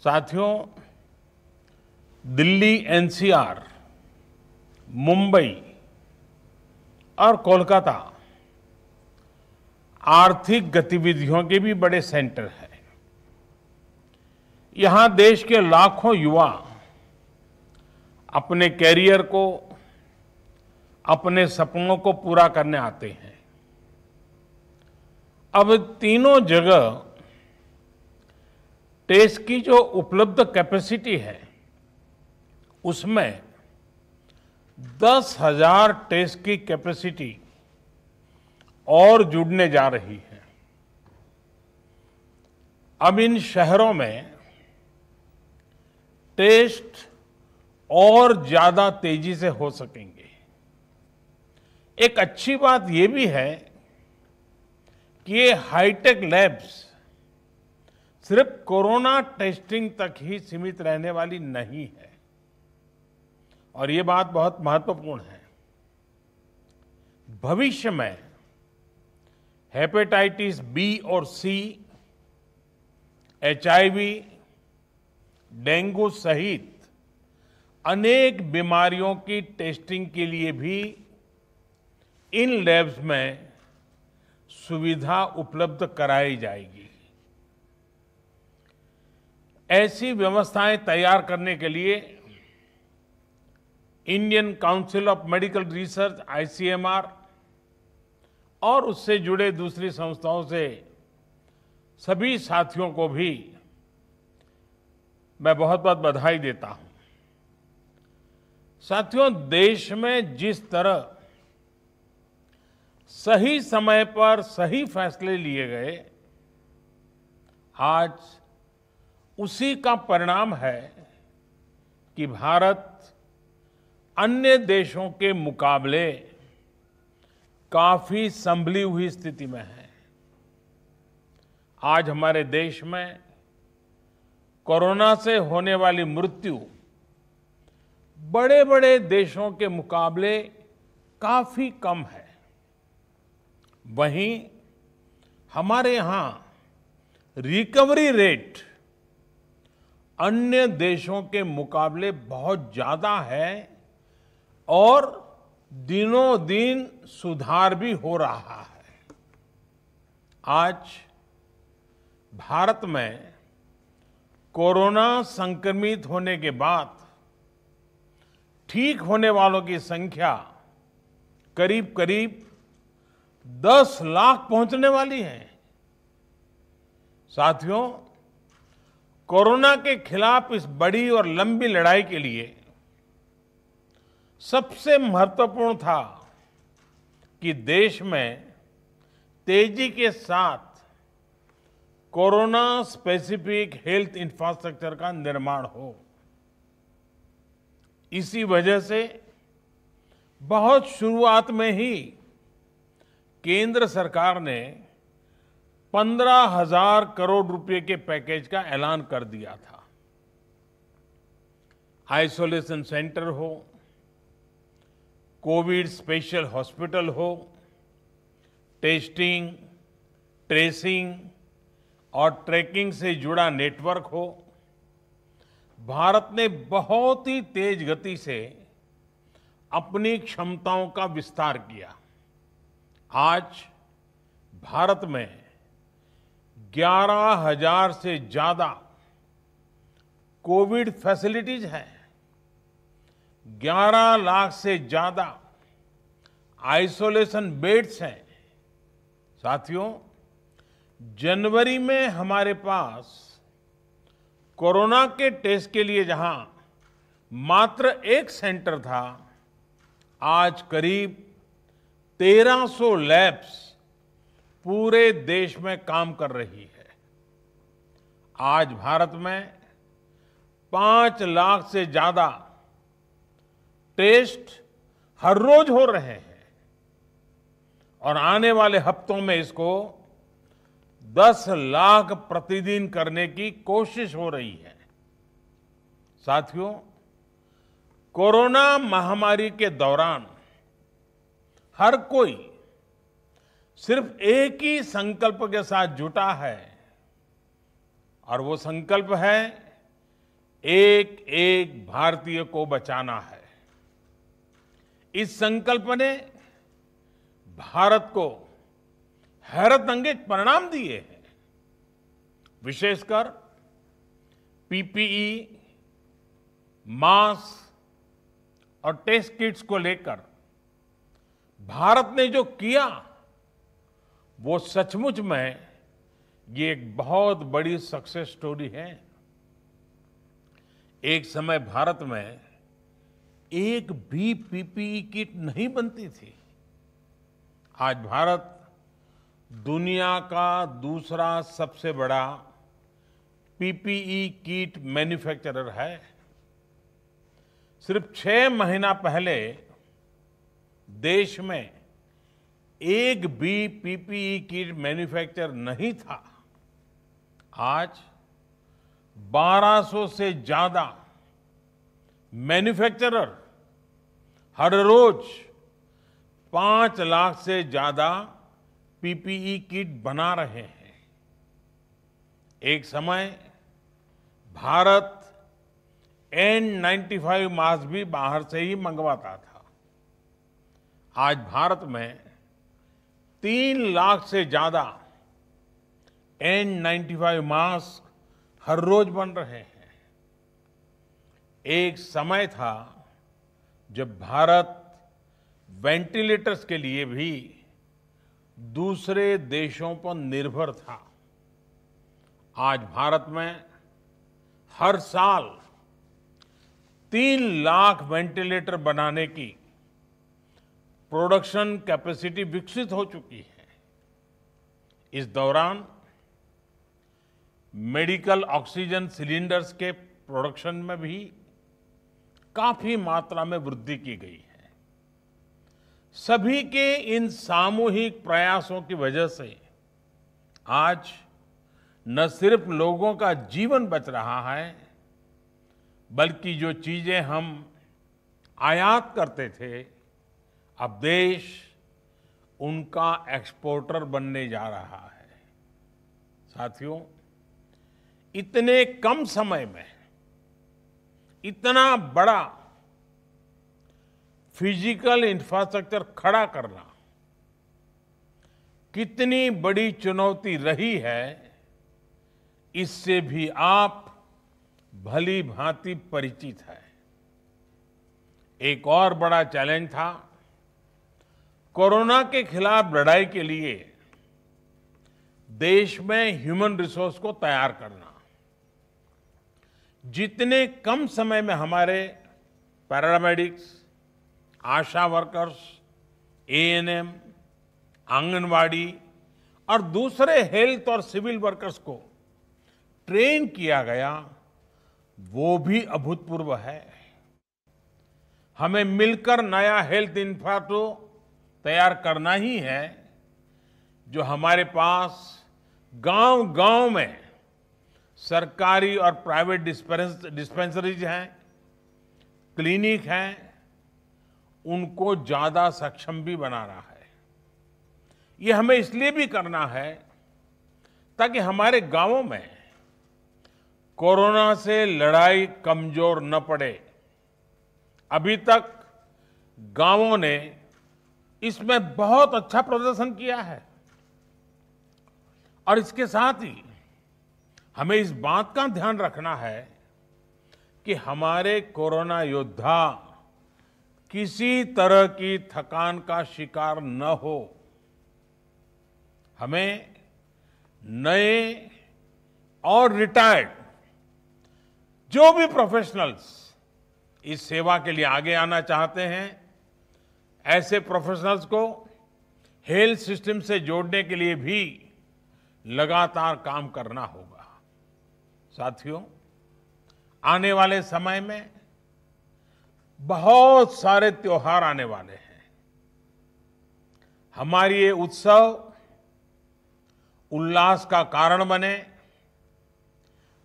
साथियों, दिल्ली एनसीआर, मुंबई और कोलकाता आर्थिक गतिविधियों के भी बड़े सेंटर हैं। यहां देश के लाखों युवा अपने कैरियर को, अपने सपनों को पूरा करने आते हैं। अब तीनों जगह टेस्ट की जो उपलब्ध कैपेसिटी है, उसमें 10,000 टेस्ट की कैपेसिटी और जुड़ने जा रही है। अब इन शहरों में टेस्ट और ज्यादा तेजी से हो सकेंगे। एक अच्छी बात यह भी है कि ये हाईटेक लैब्स सिर्फ कोरोना टेस्टिंग तक ही सीमित रहने वाली नहीं है, और ये बात बहुत महत्वपूर्ण है। भविष्य में हेपेटाइटिस बी और सी, एचआईवी, डेंगू सहित अनेक बीमारियों की टेस्टिंग के लिए भी इन लैब्स में सुविधा उपलब्ध कराई जाएगी। ऐसी व्यवस्थाएं तैयार करने के लिए Indian council of medical research ICMR और उससे जुड़े दूसरी संस्थाओं से सभी साथियों को भी मैं बहुत बहुत बधाई देता हूं। साथियों, देश में जिस तरह सही समय पर सही फैसले लिए गए, आज उसी का परिणाम है कि भारत अन्य देशों के मुकाबले काफी संभली हुई स्थिति में है। आज हमारे देश में कोरोना से होने वाली मृत्यु बड़े बड़े देशों के मुकाबले काफी कम है। वहीं हमारे यहां रिकवरी रेट अन्य देशों के मुकाबले बहुत ज्यादा है और दिनों दिन सुधार भी हो रहा है। आज भारत में कोरोना संक्रमित होने के बाद ठीक होने वालों की संख्या करीब करीब 10 लाख पहुंचने वाली है। साथियों, कोरोना के खिलाफ इस बड़ी और लंबी लड़ाई के लिए सबसे महत्वपूर्ण था कि देश में तेजी के साथ कोरोना स्पेसिफिक हेल्थ इंफ्रास्ट्रक्चर का निर्माण हो। इसी वजह से बहुत शुरुआत में ही केंद्र सरकार ने 15,000 करोड़ रुपए के पैकेज का ऐलान कर दिया था। आइसोलेशन सेंटर हो, कोविड स्पेशल हॉस्पिटल हो, टेस्टिंग, ट्रेसिंग और ट्रैकिंग से जुड़ा नेटवर्क हो, भारत ने बहुत ही तेज गति से अपनी क्षमताओं का विस्तार किया। आज भारत में 11,000 से ज्यादा कोविड फैसिलिटीज हैं, 11 लाख से ज्यादा आइसोलेशन बेड्स हैं। साथियों, जनवरी में हमारे पास कोरोना के टेस्ट के लिए जहां मात्र एक सेंटर था, आज करीब 1300 लैब्स पूरे देश में काम कर रही है। आज भारत में 5 लाख से ज्यादा टेस्ट हर रोज हो रहे हैं और आने वाले हफ्तों में इसको 10 लाख प्रतिदिन करने की कोशिश हो रही है। साथियों, कोरोना महामारी के दौरान हर कोई सिर्फ एक ही संकल्प के साथ जुटा है, और वो संकल्प है एक एक भारतीय को बचाना है। इस संकल्प ने भारत को हैरतअंगेज परिणाम दिए हैं। विशेषकर पीपीई, मास्क और टेस्ट किट्स को लेकर भारत ने जो किया वो सचमुच में ये एक बहुत बड़ी सक्सेस स्टोरी है। एक समय भारत में एक भी पीपीई किट नहीं बनती थी। आज भारत दुनिया का दूसरा सबसे बड़ा पीपीई किट मैन्युफैक्चरर है। सिर्फ 6 महीना पहले देश में एक भी पीपीई किट मैन्युफैक्चर नहीं था। आज 1200 से ज्यादा मैन्युफैक्चरर हर रोज 5 लाख से ज्यादा पीपीई किट बना रहे हैं। एक समय भारत N95 मास्क भी बाहर से ही मंगवाता था। आज भारत में 3 लाख से ज्यादा N95 मास्क हर रोज बन रहे हैं। एक समय था जब भारत वेंटिलेटर्स के लिए भी दूसरे देशों पर निर्भर था। आज भारत में हर साल 3 लाख वेंटिलेटर बनाने की प्रोडक्शन कैपेसिटी विकसित हो चुकी है। इस दौरान मेडिकल ऑक्सीजन सिलेंडर्स के प्रोडक्शन में भी काफी मात्रा में वृद्धि की गई है। सभी के इन सामूहिक प्रयासों की वजह से आज न सिर्फ लोगों का जीवन बच रहा है, बल्कि जो चीजें हम आयात करते थे, अब देश उनका एक्सपोर्टर बनने जा रहा है। साथियों, इतने कम समय में इतना बड़ा फिजिकल इंफ्रास्ट्रक्चर खड़ा करना कितनी बड़ी चुनौती रही है, इससे भी आप भली भांति परिचित है। एक और बड़ा चैलेंज था कोरोना के खिलाफ लड़ाई के लिए देश में ह्यूमन रिसोर्स को तैयार करना। जितने कम समय में हमारे पैरामेडिक्स, आशा वर्कर्स, एएनएम, आंगनवाड़ी और दूसरे हेल्थ और सिविल वर्कर्स को ट्रेन किया गया, वो भी अभूतपूर्व है। हमें मिलकर नया हेल्थ इंफ्रास्ट्रक्चर तैयार करना ही है, जो हमारे पास गांव-गांव में सरकारी और प्राइवेट डिस्पेंसरीज हैं, क्लिनिक हैं, उनको ज्यादा सक्षम भी बना रहा है। ये हमें इसलिए भी करना है ताकि हमारे गांवों में कोरोना से लड़ाई कमजोर न पड़े। अभी तक गांवों ने इसमें बहुत अच्छा प्रदर्शन किया है और इसके साथ ही हमें इस बात का ध्यान रखना है कि हमारे कोरोना योद्धा किसी तरह की थकान का शिकार न हो। हमें नए और रिटायर्ड जो भी प्रोफेशनल्स इस सेवा के लिए आगे आना चाहते हैं, ऐसे प्रोफेशनल्स को हेल्थ सिस्टम से जोड़ने के लिए भी लगातार काम करना होगा। साथियों, आने वाले समय में बहुत सारे त्योहार आने वाले हैं। हमारी ये उत्सव उल्लास का कारण बने,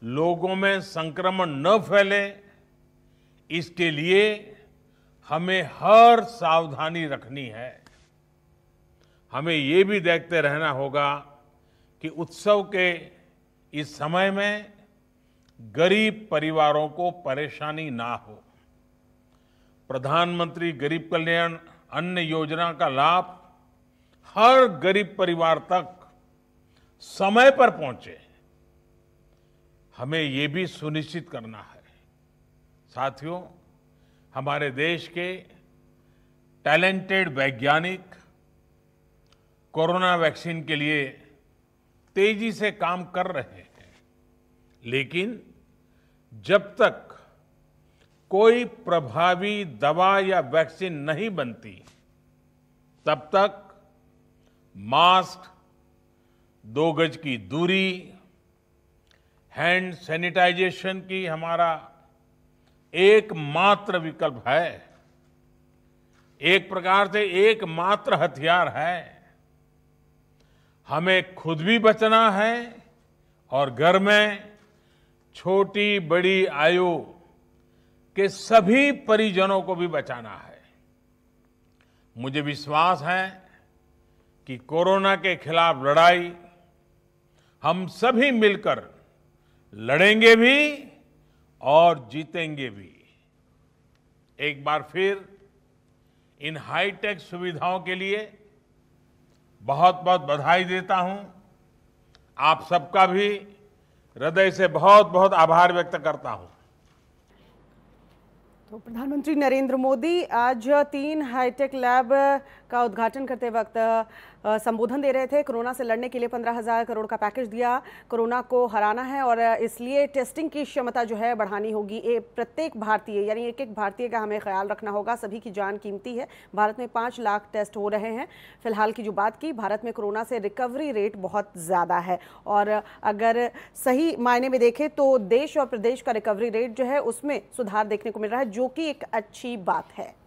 लोगों में संक्रमण न फैले, इसके लिए हमें हर सावधानी रखनी है। हमें ये भी देखते रहना होगा कि उत्सव के इस समय में गरीब परिवारों को परेशानी ना हो। प्रधानमंत्री गरीब कल्याण अन्न योजना का लाभ हर गरीब परिवार तक समय पर पहुंचे, हमें ये भी सुनिश्चित करना है। साथियों, हमारे देश के टैलेंटेड वैज्ञानिक कोरोना वैक्सीन के लिए तेजी से काम कर रहे हैं, लेकिन जब तक कोई प्रभावी दवा या वैक्सीन नहीं बनती, तब तक मास्क, 2 गज की दूरी, हैंड सैनिटाइजेशन की हमारा एकमात्र विकल्प है, एक प्रकार से एकमात्र हथियार है। हमें खुद भी बचना है और घर में छोटी बड़ी आयु के सभी परिजनों को भी बचाना है। मुझे विश्वास है कि कोरोना के खिलाफ लड़ाई हम सभी मिलकर लड़ेंगे भी और जीतेंगे भी। एक बार फिर इन हाईटेक सुविधाओं के लिए बहुत बहुत बधाई देता हूं। आप सबका भी हृदय से बहुत बहुत आभार व्यक्त करता हूं। तो प्रधानमंत्री नरेंद्र मोदी आज 3 हाईटेक लैब का उद्घाटन करते वक्त संबोधन दे रहे थे। कोरोना से लड़ने के लिए 15,000 करोड़ का पैकेज दिया। कोरोना को हराना है और इसलिए टेस्टिंग की क्षमता जो है बढ़ानी होगी। प्रत्येक भारतीय यानी एक एक भारतीय का हमें ख्याल रखना होगा। सभी की जान कीमती है। भारत में 5 लाख टेस्ट हो रहे हैं। फिलहाल की जो बात की, भारत में कोरोना से रिकवरी रेट बहुत ज़्यादा है और अगर सही मायने में देखें तो देश और प्रदेश का रिकवरी रेट जो है उसमें सुधार देखने को मिल रहा है, जो कि एक अच्छी बात है।